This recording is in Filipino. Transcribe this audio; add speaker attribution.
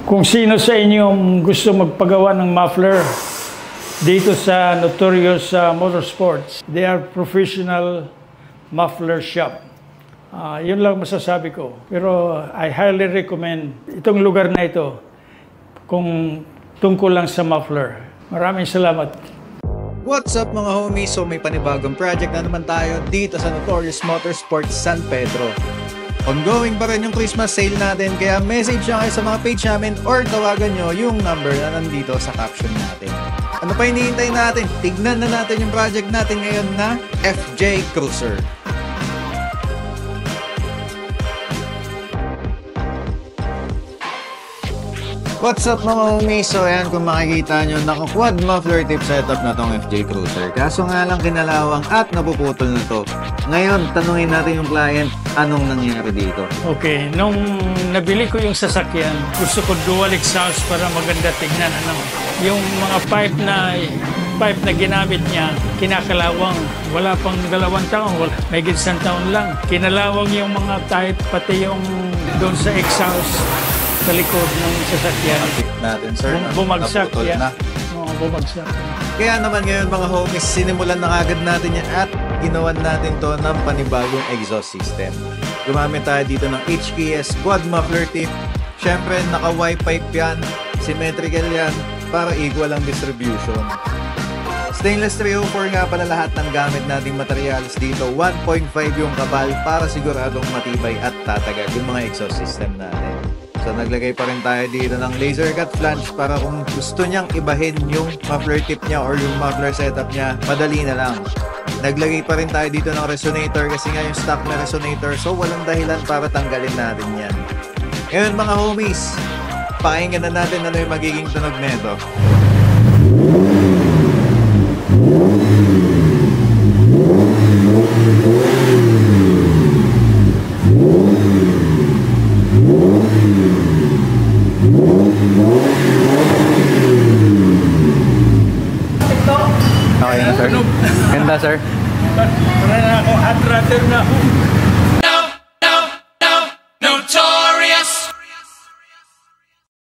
Speaker 1: Kung sino sa inyong gusto magpagawa ng muffler dito sa Notorious Motorsports, they are professional muffler shop. Yun lang masasabi ko. Pero I highly recommend itong lugar na ito kung tungkol lang sa muffler. Maraming salamat.
Speaker 2: What's up mga homies? So may panibagong project na naman tayo dito sa Notorious Motorsports San Pedro. Ongoing pa rin yung Christmas sale natin, kaya message nyo kayo sa mga page namin or tawagan nyo yung number na nandito sa caption natin. Ano pa hinihintay natin? Tignan na natin yung project natin ngayon na FJ Cruiser. What's up mga homies? So ayan, kung makikita nyo, naka-quad muffler tip setup na tong FJ Cruiser. Kaso nga lang kinalawang at napuputol na to. Ngayon, tanungin natin yung client, anong nangyari dito?
Speaker 1: Okay, nung nabili ko yung sasakyan, gusto ko dual exhaust para maganda tignan. Yung mga pipe na ginamit niya, kinakalawang. Wala pang 2 taon, may isang taon lang. Kinalawang yung mga pipe, pati yung doon sa exhaust sa likod ng sasakyan.
Speaker 2: Natin, sir.
Speaker 1: Bumagsak
Speaker 2: yan.
Speaker 1: Oo, bumagsak.
Speaker 2: Kaya naman ngayon mga homies, sinimulan na agad natin yan at ginawan natin to ng panibagong exhaust system. Gumamit tayo dito ng HKS quad muffler tip. Syempre, naka-Y pipe yan, symmetrical yan, para equal ang distribution. Stainless 304 nga pala lahat ng gamit nating materials dito. 1.5 yung kabal para siguradong matibay at tatagal yung mga exhaust system natin. So naglagay pa rin tayo dito ng laser cut flange para kung gusto niyang ibahin yung muffler tip niya or yung muffler setup niya, madali na lang. Naglagay pa rin tayo dito ng resonator kasi nga yung stock na resonator, so walang dahilan para tanggalin natin yan. Ngayon mga homies, pakinggan na natin ano yung magiging tunog nito. Okay na sir. Ganda sir.
Speaker 1: Para na ako, hot rudder na ako.